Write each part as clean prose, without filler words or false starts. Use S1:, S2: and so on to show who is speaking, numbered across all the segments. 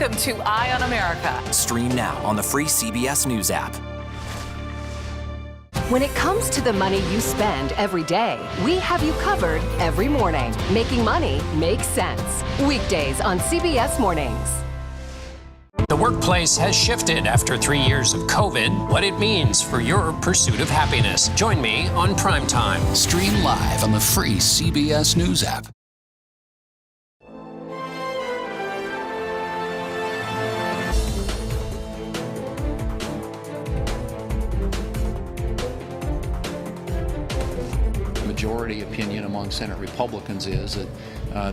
S1: Welcome to Eye on America.
S2: Stream now on the free CBS News app.
S3: When it comes to the money you spend every day, we have you covered every morning. Making money makes sense. Weekdays on CBS Mornings.
S4: The workplace has shifted after 3 years of COVID. What it means for your pursuit of happiness. Join me on Primetime.
S5: Stream live on the free CBS News app.
S6: Majority opinion among Senate Republicans is that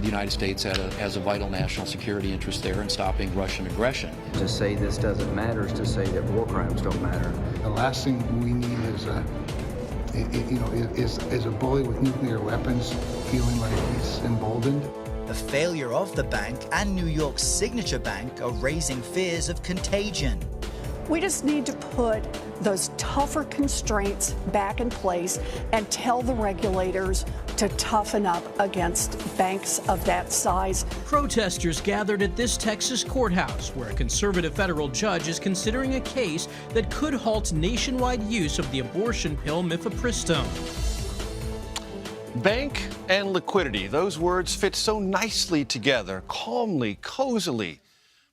S6: the United States has a vital national security interest there in stopping Russian aggression.
S7: To say this doesn't matter is to say that war crimes don't matter.
S8: The last thing we need is a bully with nuclear weapons feeling like he's emboldened.
S9: The failure of the bank and New York's Signature Bank are raising fears of contagion.
S10: We just need to put those tougher constraints back in place and tell the regulators to toughen up against banks of that size.
S11: Protesters gathered at this Texas courthouse where a conservative federal judge is considering a case that could halt nationwide use of the abortion pill mifepristone.
S12: Bank and liquidity, those words fit so nicely together, calmly, cozily.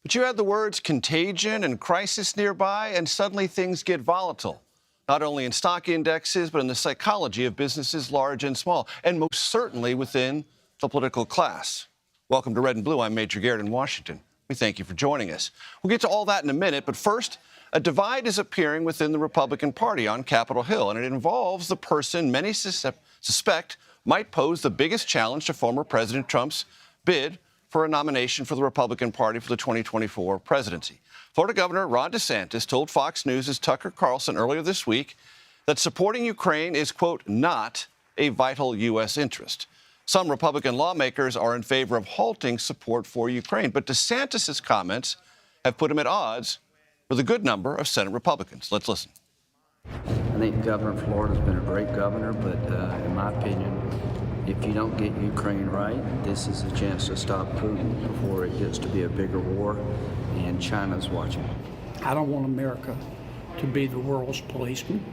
S12: But you add the words contagion and crisis nearby, and suddenly things get volatile, not only in stock indexes, but in the psychology of businesses large and small, and most certainly within the political class. Welcome to Red and Blue. I'm Major Garrett in Washington. We thank you for joining us. We'll get to all that in a minute, but first, a divide is appearing within the Republican Party on Capitol Hill, and it involves the person many suspect might pose the biggest challenge to former President Trump's bid for a nomination for the Republican Party for the 2024 presidency. Florida Governor Ron DeSantis told Fox News' Tucker Carlson earlier this week that supporting Ukraine is, quote, not a vital U.S. interest. Some Republican lawmakers are in favor of halting support for Ukraine, but DeSantis' comments have put him at odds with a good number of Senate Republicans. Let's listen.
S7: I think the governor of Florida has been a great governor, but in my opinion, if you don't get Ukraine right, this is a chance to stop Putin before it gets to be a bigger war, and China's watching.
S13: I don't want America to be the world's policeman,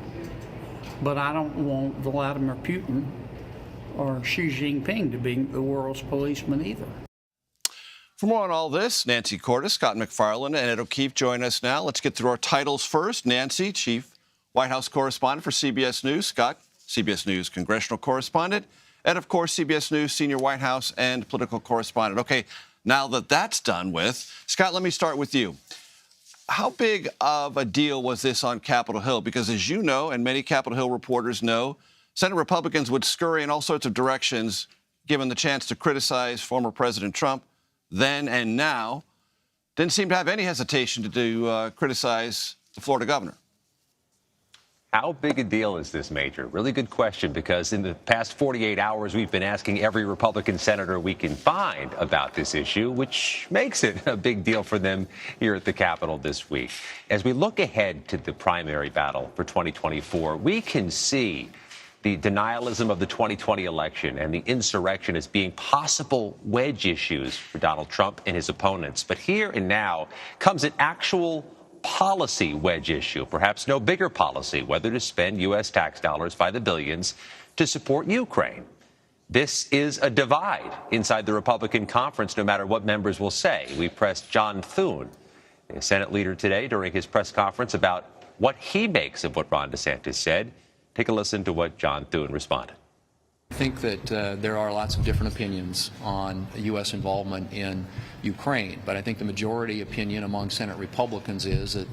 S13: but I don't want Vladimir Putin or Xi Jinping to be the world's policeman either.
S12: For more on all this, Nancy Cordes, Scott McFarland, and Ed O'Keefe join us now. Let's get through our titles first. Nancy, Chief White House Correspondent for CBS News. Scott, CBS News Congressional Correspondent. And, of course, CBS News Senior White House and Political Correspondent. Okay, now that that's done with, Scott, let me start with you. How big of a deal was this on Capitol Hill? Because as you know, and many Capitol Hill reporters know, Senate Republicans would scurry in all sorts of directions given the chance to criticize former President Trump then and now. Didn't seem to have any hesitation to criticize the Florida governor.
S14: How big a deal is this, Major? Really good question, because in the past 48 hours, we've been asking every Republican senator we can find about this issue, which makes it a big deal for them here at the Capitol this week. As we look ahead to the primary battle for 2024, we can see the denialism of the 2020 election and the insurrection as being possible wedge issues for Donald Trump and his opponents. But here and now comes an actual policy wedge issue, perhaps no bigger policy, whether to spend U.S. tax dollars by the billions to support Ukraine. This is a divide inside the Republican conference, no matter what members will say. We pressed John Thune, the Senate leader, today during his press conference about what he makes of what Ron DeSantis said. Take a listen to what John Thune responded.
S6: I think that there are lots of different opinions on U.S. involvement in Ukraine, but I think the majority opinion among Senate Republicans is that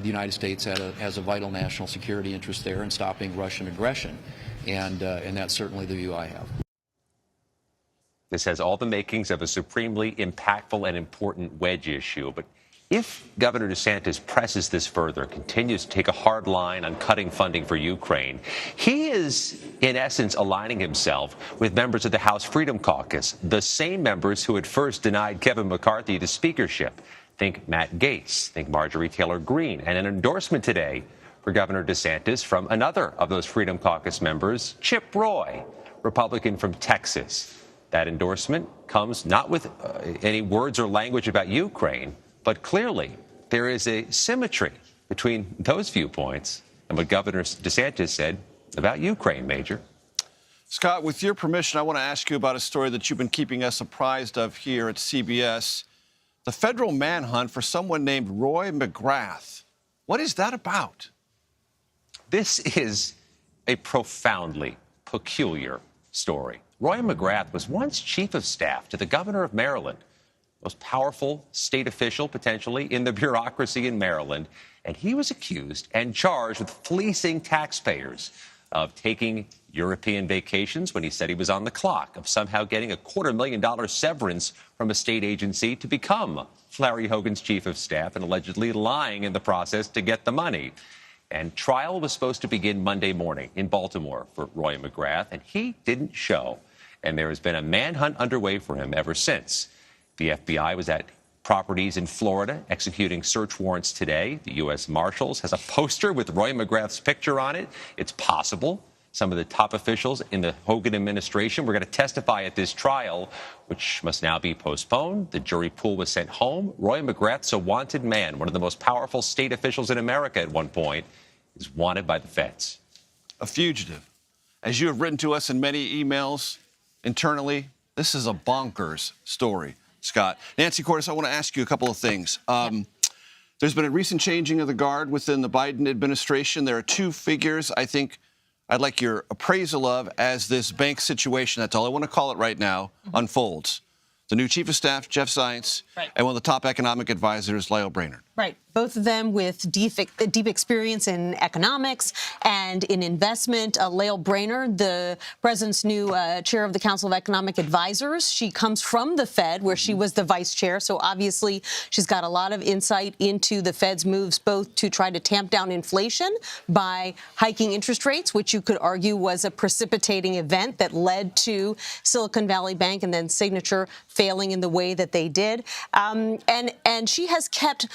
S6: the United States has a vital national security interest there in stopping Russian aggression, and that's certainly the view I have.
S14: This has all the makings of a supremely impactful and important wedge issue, but if Governor DeSantis presses this further, continues to take a hard line on cutting funding for Ukraine, he is, in essence, aligning himself with members of the House Freedom Caucus, the same members who had first denied Kevin McCarthy the speakership. Think Matt Gaetz, think Marjorie Taylor Greene, and an endorsement today for Governor DeSantis from another of those Freedom Caucus members, Chip Roy, Republican from Texas. That endorsement comes not with any words or language about Ukraine, But clearly, there is a symmetry between those viewpoints and what Governor DeSantis said about Ukraine, Major.
S12: Scott, with your permission, I want to ask you about a story that you've been keeping us apprised of here at CBS. The federal manhunt for someone named Roy McGrath. What is that about?
S14: This is a profoundly peculiar story. Roy McGrath was once chief of staff to the governor of Maryland, most powerful state official potentially in the bureaucracy in Maryland, and he was accused and charged with fleecing taxpayers, of taking European vacations when he said he was on the clock, of somehow getting a $250,000 severance from a state agency to become Larry Hogan's chief of staff, and allegedly lying in the process to get the money. And trial was supposed to begin Monday morning in Baltimore for Roy McGrath, and he didn't show. And there has been a manhunt underway for him ever since. The FBI was at properties in Florida executing search warrants today. The U.S. Marshals has a poster with Roy McGrath's picture on it. It's possible some of the top officials in the Hogan administration were going to testify at this trial, which must now be postponed. The jury pool was sent home. Roy McGrath's a wanted man, one of the most powerful state officials in America at one point, is wanted by the feds.
S12: A fugitive. As you have written to us in many emails internally, this is a bonkers story, Scott. Nancy Cordes, I want to ask you a couple of things. There's been a recent changing of the guard within the Biden administration. There are two figures I think I'd like your appraisal of as this bank situation, that's all I want to call it right now, unfolds. The new chief of staff, Jeff Zients, and one of the top economic advisors, Lael Brainerd.
S15: Right. Both of them with deep experience in economics and in investment. Lael Brainerd, the president's new chair of the Council of Economic Advisors. She comes from the Fed, where she was the vice chair. So obviously, she's got a lot of insight into the Fed's moves, both to try to tamp down inflation by hiking interest rates, which you could argue was a precipitating event that led to Silicon Valley Bank and then Signature failing in the way that they did. And she has kept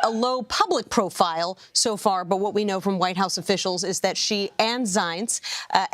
S15: a low public profile so far, but what we know from White House officials is that she and Zients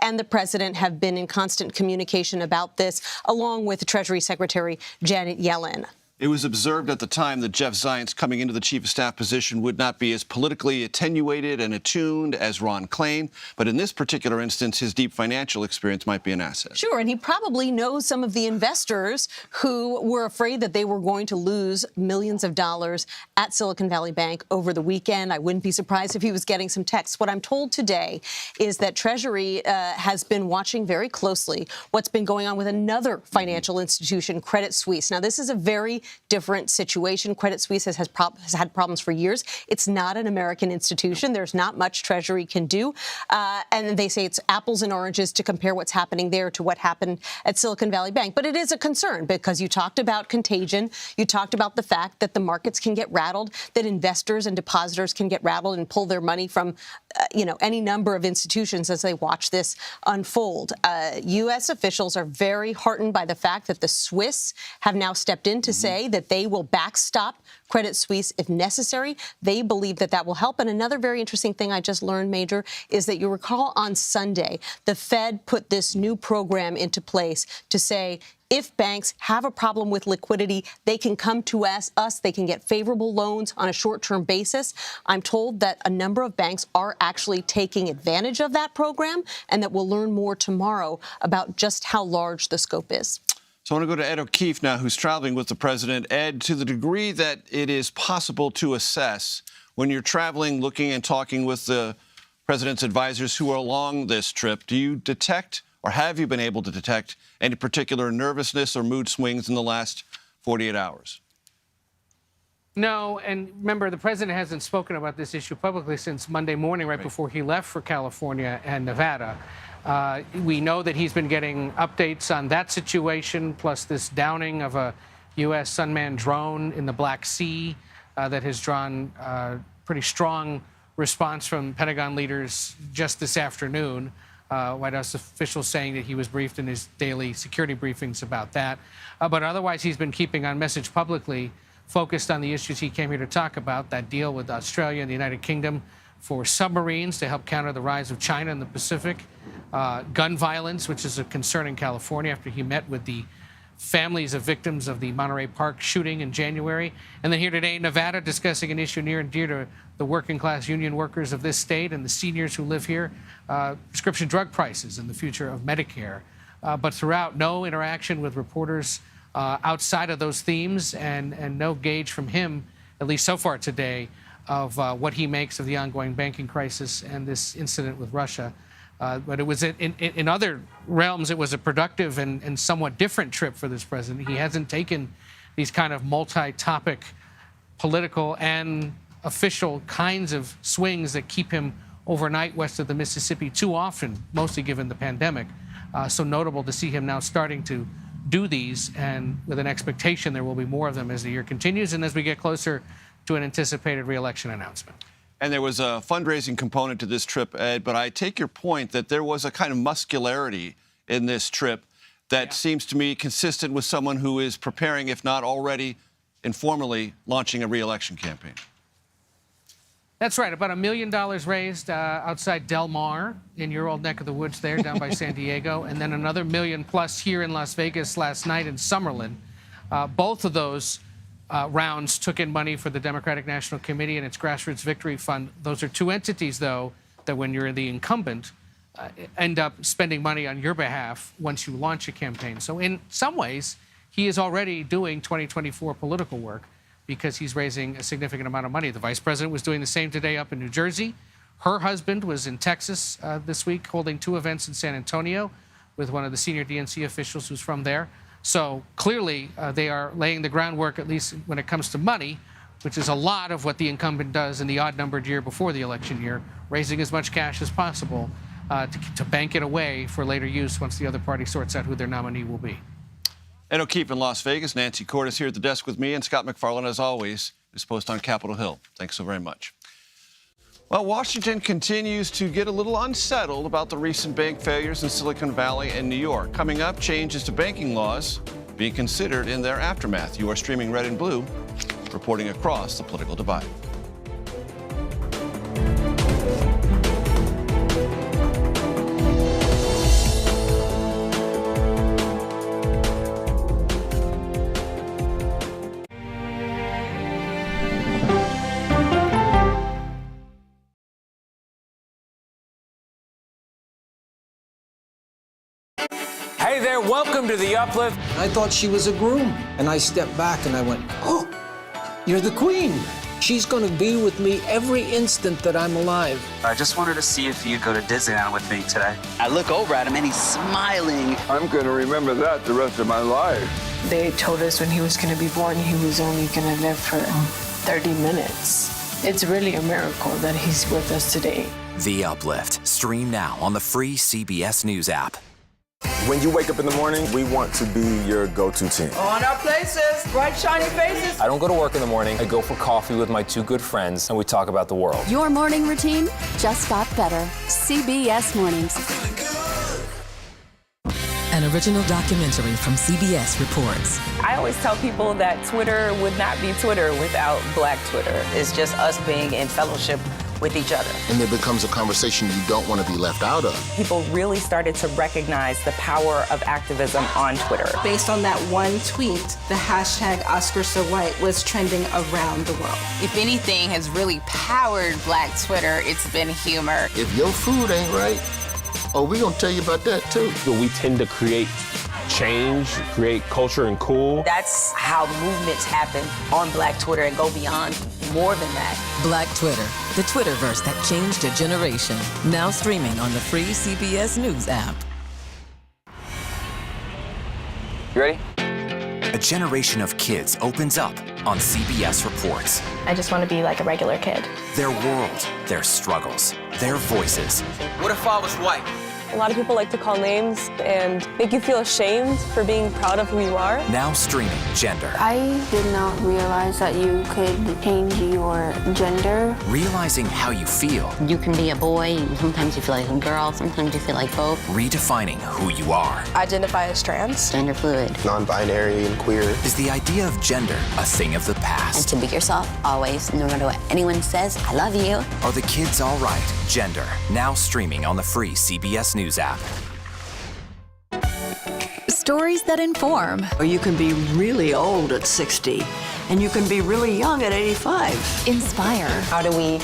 S15: and the president have been in constant communication about this, along with Treasury Secretary Janet Yellen.
S12: It was observed at the time that Jeff Zients coming into the chief of staff position would not be as politically attenuated and attuned as Ron Klain. But in this particular instance, his deep financial experience might be an asset.
S15: Sure, and he probably knows some of the investors who were afraid that they were going to lose millions of dollars at Silicon Valley Bank over the weekend. I wouldn't be surprised if he was getting some texts. What I'm told today is that Treasury has been watching very closely what's been going on with another financial institution, Credit Suisse. Now, this is a very different situation. Credit Suisse has had problems for years. It's not an American institution. There's not much Treasury can do. And they say it's apples and oranges to compare what's happening there to what happened at Silicon Valley Bank. But it is a concern because you talked about contagion. You talked about the fact that the markets can get rattled, that investors and depositors can get rattled and pull their money from, any number of institutions as they watch this unfold. U.S. officials are very heartened by the fact that the Swiss have now stepped in to say that they will backstop Credit Suisse if necessary. They believe that that will help. And another very interesting thing I just learned, Major, is that you recall on Sunday, the Fed put this new program into place to say, if banks have a problem with liquidity, they can come to us. They can get favorable loans on a short-term basis. I'm told that a number of banks are actually taking advantage of that program, and that we'll learn more tomorrow about just how large the scope is.
S12: So I want to go to Ed O'Keefe now, who's traveling with the president. Ed, to the degree that it is possible to assess when you're traveling, looking and talking with the president's advisors who are along this trip, do you detect, or have you been able to detect, any particular nervousness or mood swings in the last 48 hours?
S16: No, and remember, the president hasn't spoken about this issue publicly since Monday morning, right before he left for California and Nevada. We know that he's been getting updates on that situation, plus this downing of a U.S. unmanned drone in the Black Sea that has drawn pretty strong response from Pentagon leaders just this afternoon. White House officials saying that he was briefed in his daily security briefings about that. But otherwise, he's been keeping on message publicly, focused on the issues he came here to talk about, that deal with Australia and the United Kingdom for submarines to help counter the rise of China in the Pacific, gun violence, which is a concern in California after he met with the families of victims of the Monterey Park shooting in January. And then here today in Nevada, discussing an issue near and dear to the working class union workers of this state and the seniors who live here, prescription drug prices and the future of Medicare. But throughout, no interaction with reporters outside of those themes, and no gauge from him, at least so far today, of what he makes of the ongoing banking crisis and this incident with Russia. But it was in other realms, it was a productive and somewhat different trip for this president. He hasn't taken these kind of multi-topic political and official kinds of swings that keep him overnight west of the Mississippi too often, mostly given the pandemic. So notable to see him now starting to do these, and with an expectation there will be more of them as the year continues and as we get closer to an anticipated re-election announcement.
S12: And there was a fundraising component to this trip, Ed, but I take your point that there was a kind of muscularity in this trip that seems to me consistent with someone who is preparing, if not already informally, launching a re-election campaign.
S16: That's right. About $1 million raised outside Del Mar in your old neck of the woods there down by San Diego, and then another $1 million plus here in Las Vegas last night in Summerlin. Both of those rounds took in money for the Democratic National Committee and its Grassroots Victory Fund. Those are two entities, though, that when you're the incumbent, end up spending money on your behalf once you launch a campaign. So in some ways, he is already doing 2024 political work because he's raising a significant amount of money. The vice president was doing the same today up in New Jersey. Her husband was in Texas this week holding two events in San Antonio with one of the senior DNC officials who's from there. So clearly, they are laying the groundwork, at least when it comes to money, which is a lot of what the incumbent does in the odd-numbered year before the election year, raising as much cash as possible to bank it away for later use once the other party sorts out who their nominee will be.
S12: Ed O'Keefe in Las Vegas. Nancy Cordes here at the desk with me, and Scott MacFarlane, as always, is posted on Capitol Hill. Thanks so very much. Well, Washington continues to get a little unsettled about the recent bank failures in Silicon Valley and New York. Coming up, changes to banking laws being considered in their aftermath. You are streaming Red and Blue, reporting across the political divide.
S17: Hey there, welcome to The Uplift.
S18: I thought she was a groom, and I stepped back and I went, oh, you're the queen. She's going to be with me every instant that I'm alive.
S19: I just wanted to see if you'd go to Disneyland with me today.
S20: I look over at him and he's smiling.
S21: I'm going to remember that the rest of my life.
S22: They told us when he was going to be born, he was only going to live for 30 minutes. It's really a miracle that he's with us today.
S2: The Uplift. Stream now on the free CBS News app.
S23: When you wake up in the morning, we want to be your go-to team.
S24: On our places, bright, shiny faces.
S17: I don't go to work in the morning. I go for coffee with my two good friends, and we talk about the world.
S25: Your morning routine just got better. CBS Mornings.
S26: An original documentary from CBS reports.
S27: I always tell people that Twitter would not be Twitter without Black Twitter. It's just us being in fellowship with each other.
S28: And there becomes a conversation you don't want to be left out of.
S27: People really started to recognize the power of activism on Twitter.
S29: Based on that one tweet, the hashtag #OscarsSoWhite was trending around the world.
S30: If anything has really powered Black Twitter, it's been humor.
S28: If your food ain't right, oh, we're going to tell you about that too.
S31: We tend to create change, create culture and cool.
S27: That's how movements happen on Black Twitter and go beyond more than that.
S26: Black Twitter, the Twitterverse that changed a generation. Now streaming on the free CBS News app.
S2: You ready? A generation of kids opens up on CBS Reports.
S32: I just want to be like a regular kid.
S2: Their world, their struggles, their voices.
S33: What if I was white?
S34: A lot of people like to call names and make you feel ashamed for being proud of who you are.
S2: Now streaming Gender.
S35: I did not realize that you could change your gender.
S2: Realizing how you feel.
S36: You can be a boy, sometimes you feel like a girl, sometimes you feel like both.
S2: Redefining who you are.
S34: I identify as trans.
S36: Gender fluid.
S23: Non-binary and queer.
S2: Is the idea of gender a thing of the past?
S36: And to be yourself, always, no matter what anyone says, I love you.
S2: Are the kids all right? Gender. Now streaming on the free CBS News app.
S25: Stories that inform.
S24: You can be really old at 60, and you can be really young at 85.
S25: Inspire.
S32: How do we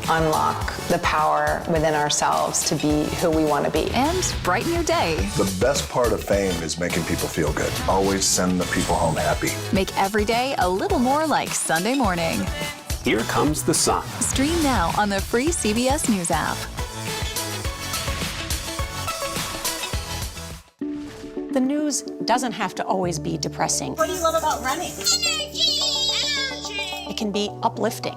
S32: unlock the power within ourselves to be who we want to be?
S25: And brighten your day.
S1: The best part of fame is making people feel good. Always send the people home happy.
S25: Make every day a little more like Sunday morning.
S3: Here comes the sun.
S25: Stream now on the free CBS News app.
S4: The news doesn't have to always be depressing.
S5: What do you love about running?
S4: It can be uplifting.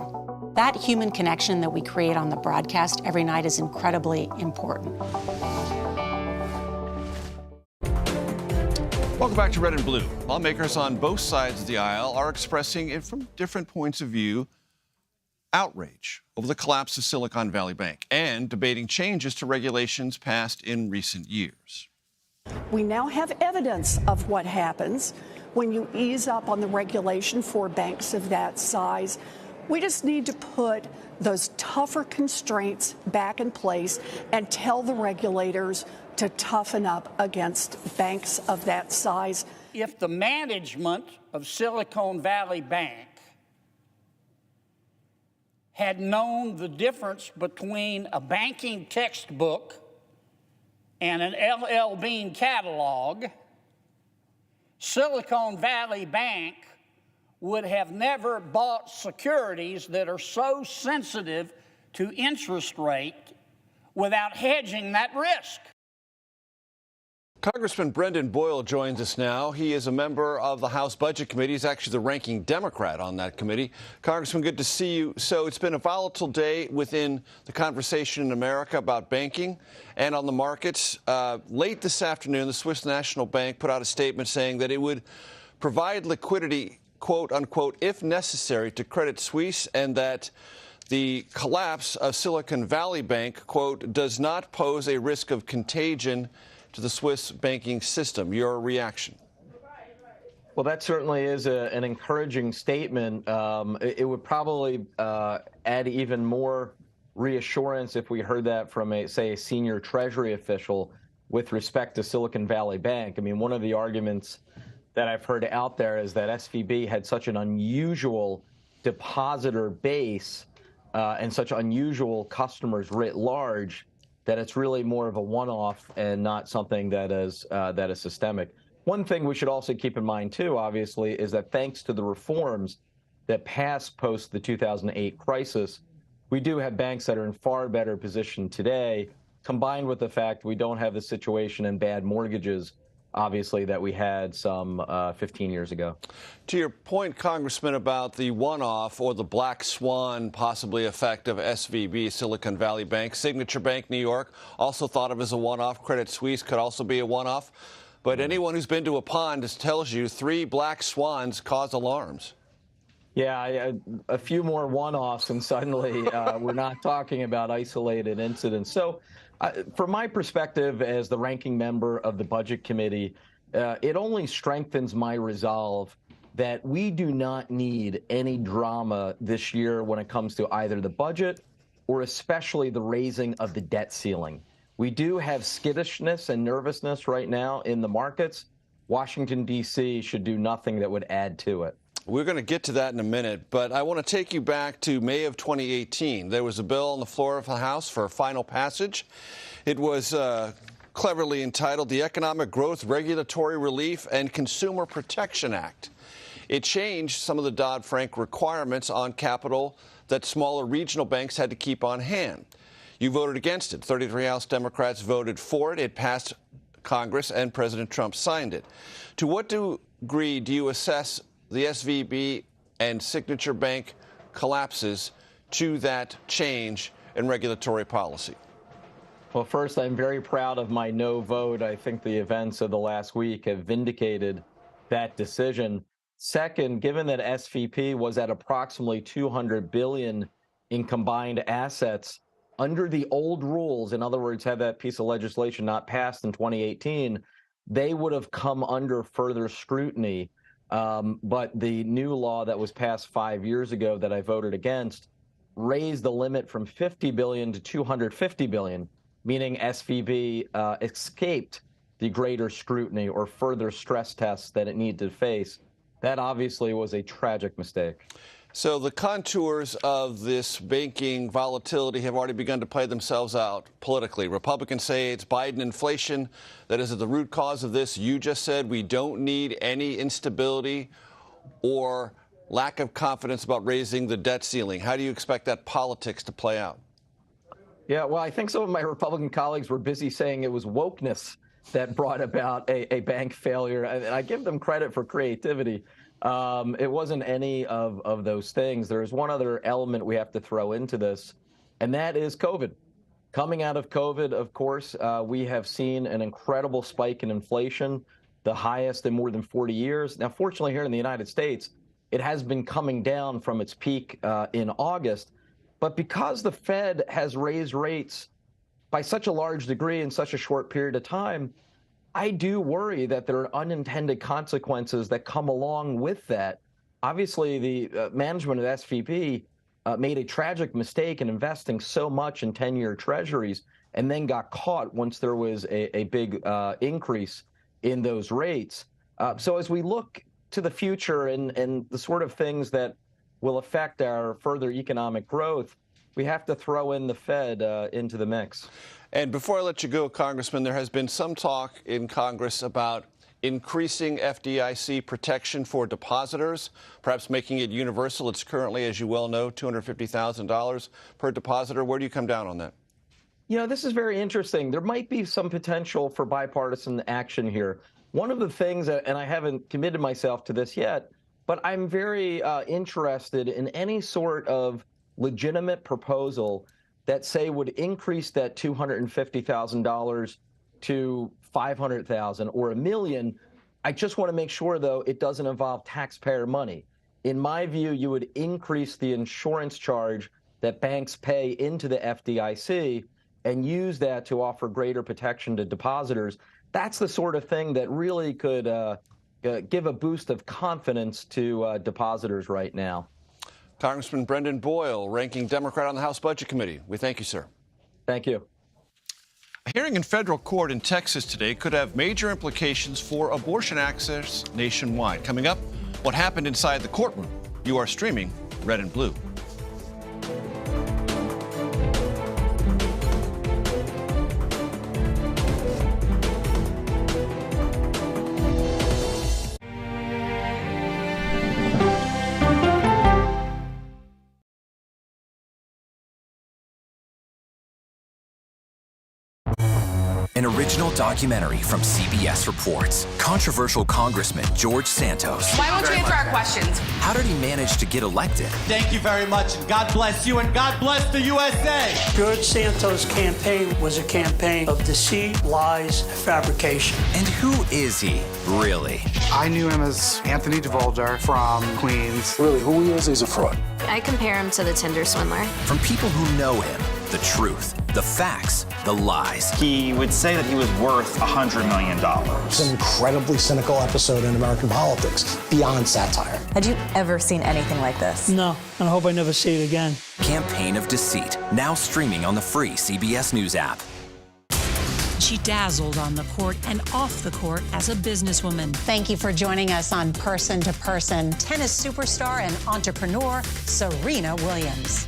S4: That human connection that we create on the broadcast every night is incredibly important.
S6: Welcome back to Red and Blue. Lawmakers on both sides of the aisle are expressing, from different points of view, outrage over the collapse of Silicon Valley Bank and debating changes to regulations passed in recent years.
S7: We now have evidence of what happens when you ease up on the regulation for banks of that size. We just need to put those tougher constraints back in place and tell the regulators to toughen up against banks of that size.
S8: If the management of Silicon Valley Bank had known the difference between a banking textbook and an LL Bean catalog, Silicon Valley Bank would have never bought securities that are so sensitive to interest rate without hedging that risk.
S6: Congressman Brendan Boyle joins us now. He is a member of the House Budget Committee. He's actually the ranking Democrat on that committee. Congressman, good to see you. So it's been a volatile day within the conversation in America about banking and on the markets. Late this afternoon, the Swiss National Bank put out a statement saying that it would provide liquidity, quote unquote, if necessary, to Credit Suisse, and that the collapse of Silicon Valley Bank, quote, does not pose a risk of contagion to the Swiss banking system. Your reaction?
S9: Well, that certainly is an encouraging statement. It would probably add even more reassurance if we heard that from a senior Treasury official with respect to Silicon Valley Bank. I mean, one of the arguments that I've heard out there is that SVB had such an unusual depositor base and such unusual customers writ large that it's really more of a one-off and not something that is systemic. One thing we should also keep in mind, too, obviously, is that thanks to the reforms that passed post the 2008 crisis, we do have banks that are in far better position today, combined with the fact we don't have the situation in bad mortgages, obviously, that we had some 15 years ago.
S6: To your point, Congressman, about the one-off or the black swan possibly effect of SVB, Silicon Valley Bank, Signature Bank, New York, also thought of as a one-off. Credit Suisse could also be a one-off. But anyone who's been to a pond just tells you 3 black swans cause alarms.
S9: Yeah, a few more one-offs, and suddenly we're not talking about isolated incidents. So from my perspective as the ranking member of the Budget Committee, it only strengthens my resolve that we do not need any drama this year when it comes to either the budget or especially the raising of the debt ceiling. We do have skittishness and nervousness right now in the markets. Washington, D.C. should do nothing that would add to it.
S6: We're going to get to that in a minute, but I want to take you back to May of 2018. There was a bill on the floor of the House for final passage. It was cleverly entitled the Economic Growth, Regulatory Relief, and Consumer Protection Act. It changed some of the Dodd-Frank requirements on capital that smaller regional banks had to keep on hand. You voted against it. 33 House Democrats voted for it. It passed Congress, and President Trump signed it. To what degree do you assess the SVB and Signature Bank collapses to that change in regulatory policy?
S9: Well, first, I'm very proud of my no vote. I think the events of the last week have vindicated that decision. Second, given that SVB was at approximately $200 billion in combined assets, under the old rules, in other words, had that piece of legislation not passed in 2018, they would have come under further scrutiny. But the new law that was passed 5 years ago that I voted against raised the limit from $50 billion to $250 billion, meaning SVB escaped the greater scrutiny or further stress tests that it needed to face. That obviously was a tragic mistake.
S6: So the contours of this banking volatility have already begun to play themselves out politically. Republicans say it's Biden inflation that is at the root cause of this. You just said we don't need any instability or lack of confidence about raising the debt ceiling. How do you expect that politics to play out?
S9: Yeah, well, I think some of my Republican colleagues were busy saying it was wokeness that brought about a bank failure. And I give them credit for creativity. It wasn't any of those things. There's one other element we have to throw into this, and that is COVID. Coming out of COVID, of course, we have seen an incredible spike in inflation, the highest in more than 40 years. Now, fortunately, here in the United States, it has been coming down from its peak in August. But because the Fed has raised rates by such a large degree in such a short period of time, I do worry that there are unintended consequences that come along with that. Obviously, the management of SVB made a tragic mistake in investing so much in 10-year treasuries and then got caught once there was a big increase in those rates. So as we look to the future and the sort of things that will affect our further economic growth, we have to throw in the Fed into the mix.
S6: And before I let you go, Congressman, there has been some talk in Congress about increasing FDIC protection for depositors, perhaps making it universal. It's currently, as you well know, $250,000 per depositor. Where do you come down on that?
S9: You know, this is very interesting. There might be some potential for bipartisan action here. One of the things, and I haven't committed myself to this yet, but I'm very interested in any sort of legitimate proposal that, say, would increase that $250,000 to $500,000 or $1 million. I just want to make sure, though, it doesn't involve taxpayer money. In my view, you would increase the insurance charge that banks pay into the FDIC and use that to offer greater protection to depositors. That's the sort of thing that really could give a boost of confidence to depositors right now.
S6: Congressman Brendan Boyle, ranking Democrat on the House Budget Committee. We thank you, sir.
S9: Thank you.
S6: A hearing in federal court in Texas today could have major implications for abortion access nationwide. Coming up, what happened inside the courtroom. You are streaming Red and Blue.
S2: An original documentary from CBS reports. Controversial Congressman George Santos.
S30: Why won't you answer our questions?
S2: How did he manage to get elected?
S5: Thank you very much, and God bless you, and God bless the USA.
S10: George Santos' campaign was a campaign of deceit, lies, fabrication.
S2: And who is he, really?
S11: I knew him as Anthony DeVolder from Queens.
S1: Really, who he is, he's a fraud.
S35: I compare him to the Tinder swindler.
S2: From people who know him, the truth, the facts, the lies.
S12: He would say that he was worth $100 million.
S13: It's an incredibly cynical episode in American politics, beyond satire.
S14: Had you ever seen anything like this?
S10: No, and I hope I never see it again.
S2: Campaign of Deceit, now streaming on the free CBS News app.
S15: She dazzled on the court and off the court as a businesswoman.
S4: Thank you for joining us on Person to Person. Tennis superstar and entrepreneur Serena Williams.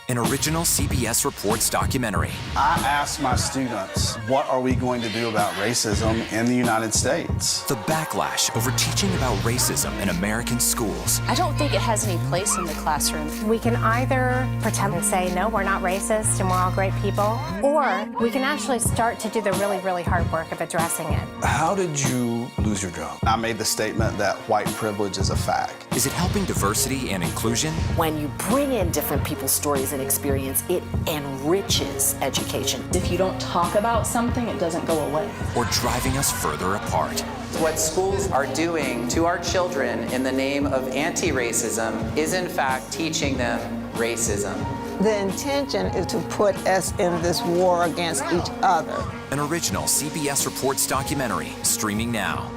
S2: An original CBS Reports documentary.
S11: I asked my students, what are we going to do about racism in the United States?
S2: The backlash over teaching about racism in American schools.
S32: I don't think it has any place in the classroom.
S16: We can either pretend and say, no, we're not racist and we're all great people, or we can actually start to do the really, really hard work of addressing it.
S1: How did you lose your job?
S11: I made the statement that white privilege is a fact.
S2: Is it helping diversity and inclusion?
S17: When you bring in different people's stories and experience, it enriches education.
S27: If you don't talk about something, it doesn't go away.
S2: Or driving us further apart?
S18: What schools are doing to our children in the name of anti-racism is in fact teaching them racism.
S19: The intention is to put us in this war against each other.
S2: An original CBS Reports documentary, streaming now.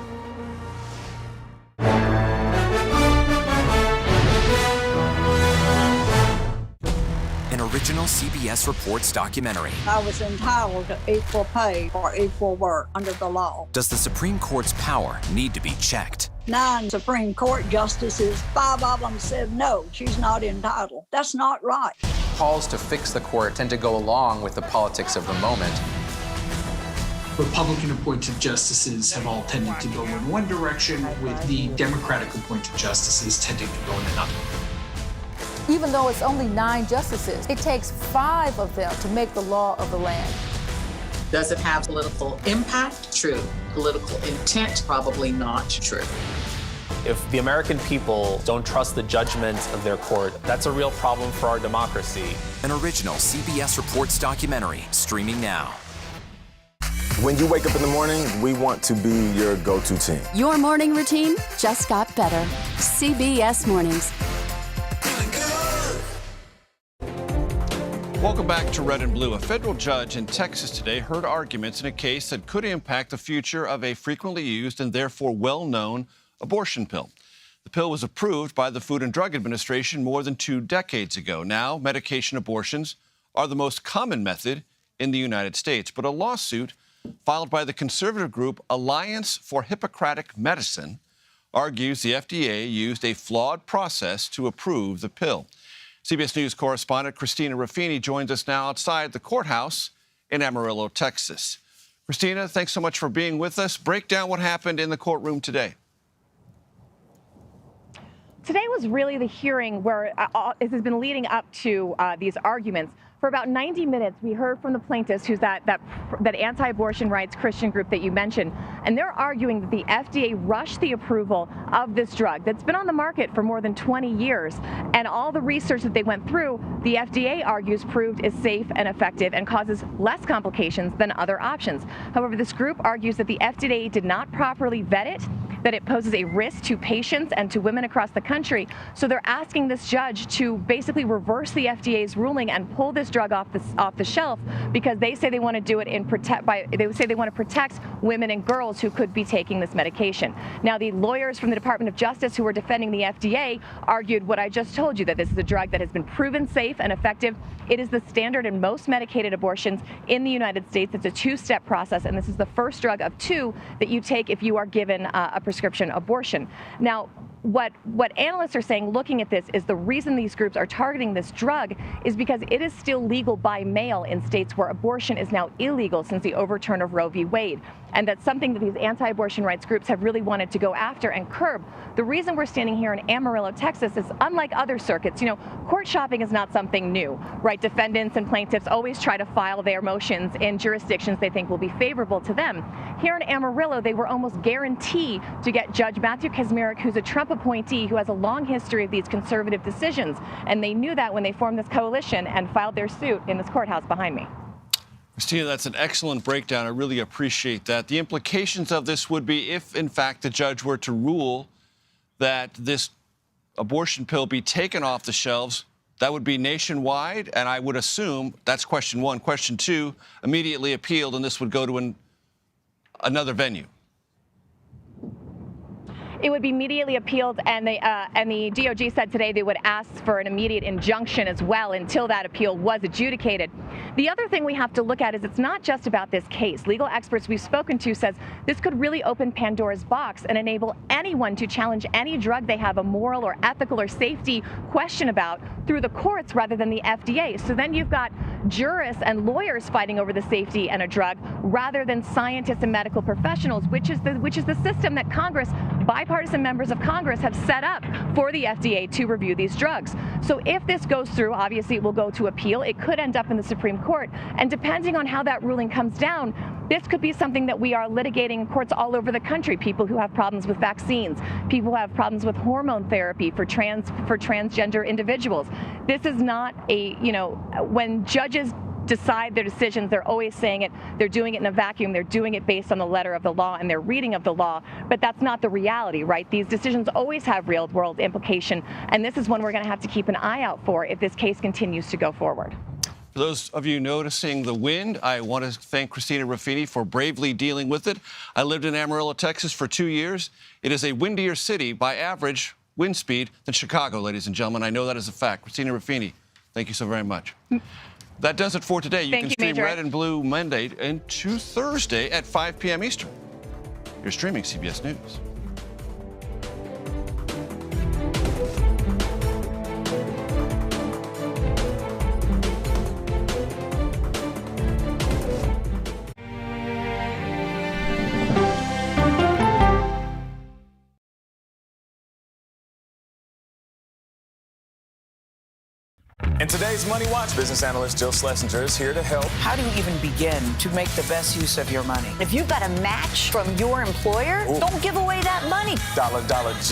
S2: An original original CBS Reports documentary.
S3: I was entitled to equal pay for equal work under the law.
S2: Does the Supreme Court's power need to be checked?
S3: 9 Supreme Court justices, 5 of them said no, she's not entitled. That's not right.
S18: Calls to fix the court tend to go along with the politics of the moment.
S7: Republican-appointed justices have all tended to go in one direction, with the Democratic-appointed justices tending to go in another.
S8: Even though it's only 9 justices, it takes 5 of them to make the law of the land.
S20: Does it have political impact? True. Political intent? Probably not true.
S21: If the American people don't trust the judgment of their court, that's a real problem for our democracy.
S2: An original CBS Reports documentary streaming now.
S22: When you wake up in the morning, we want to be your go-to team.
S23: Your morning routine just got better. CBS Mornings.
S6: Welcome back to Red and Blue. A federal judge in Texas today heard arguments in a case that could impact the future of a frequently used and therefore well-known abortion pill. The pill was approved by the Food and Drug Administration more than 2 decades ago. Now, medication abortions are the most common method in the United States. But a lawsuit filed by the conservative group Alliance for Hippocratic Medicine argues the FDA used a flawed process to approve the pill. CBS News correspondent Christina Ruffini joins us now outside the courthouse in Amarillo, Texas. Christina, thanks so much for being with us. Break down what happened in the courtroom today.
S24: Today was really the hearing where it has been leading up to these arguments. For about 90 minutes, we heard from the plaintiffs, who's that anti-abortion rights Christian group that you mentioned, and they're arguing that the FDA rushed the approval of this drug that's been on the market for more than 20 years. And all the research that they went through, the FDA argues proved is safe and effective and causes less complications than other options. However, this group argues that the FDA did not properly vet it, that it poses a risk to patients and to women across the country. So they're asking this judge to basically reverse the FDA's ruling and pull this drug off the shelf, because they say they want to do it they say they want to protect women and girls who could be taking this medication. Now, the lawyers from the Department of Justice who were defending the FDA argued what I just told you, that this is a drug that has been proven safe and effective. It is the standard in most medicated abortions in the United States. It's a 2-step process, and this is the first drug of 2 that you take if you are given a prescription abortion. Now, what analysts are saying, looking at this, is the reason these groups are targeting this drug is because it is still legal by mail in states where abortion is now illegal since the overturn of Roe v. Wade. And that's something that these anti-abortion rights groups have really wanted to go after and curb. The reason we're standing here in Amarillo, Texas, is unlike other circuits. You know, court shopping is not something new, right? Defendants and plaintiffs always try to file their motions in jurisdictions they think will be favorable to them. Here in Amarillo, they were almost guaranteed to get Judge Matthew Kaczmarek, who's a Trump appointee who has a long history of these conservative decisions. And they knew that when they formed this coalition and filed their suit in this courthouse behind me.
S6: Christina, that's an excellent breakdown. I really appreciate that. The implications of this would be if, in fact, the judge were to rule that this abortion pill be taken off the shelves, that would be nationwide, and I would assume that's question 1. Question 2, immediately appealed, and this would go to another venue.
S24: It would be immediately appealed, and the DOJ said today they would ask for an immediate injunction as well until that appeal was adjudicated. The other thing we have to look at is it's not just about this case. Legal experts we've spoken to says this could really open Pandora's box and enable anyone to challenge any drug they have a moral or ethical or safety question about through the courts rather than the FDA. So then you've got jurists and lawyers fighting over the safety and a drug rather than scientists and medical professionals, which is the system that Congress, bipartisan members of Congress, have set up for the FDA to review these drugs. So if this goes through, obviously it will go to appeal. It could end up in the Supreme Court. And depending on how that ruling comes down, this could be something that we are litigating in courts all over the country. People who have problems with vaccines, people who have problems with hormone therapy for transgender individuals. This is not when judges decide their decisions, they're always saying it, they're doing it in a vacuum, they're doing it based on the letter of the law and their reading of the law, but that's not the reality, right? These decisions always have real world implication, and this is one we're going to have to keep an eye out for if this case continues to go forward.
S6: For those of you noticing the wind, I want to thank Christina Ruffini for bravely dealing with it. I lived in Amarillo, Texas for 2 years. It is a windier city by average wind speed than Chicago, ladies and gentlemen. I know that as a fact. Christina Ruffini, thank Thank you so very much. That does it for today. You can stream Red and Blue Monday into Thursday at 5 p.m. Eastern. You're streaming CBS News.
S22: In today's Money Watch, business analyst Jill Schlesinger is here to help.
S5: How do you even begin to make the best use of your money? If you've got a match from your employer, don't give away that money.
S22: $G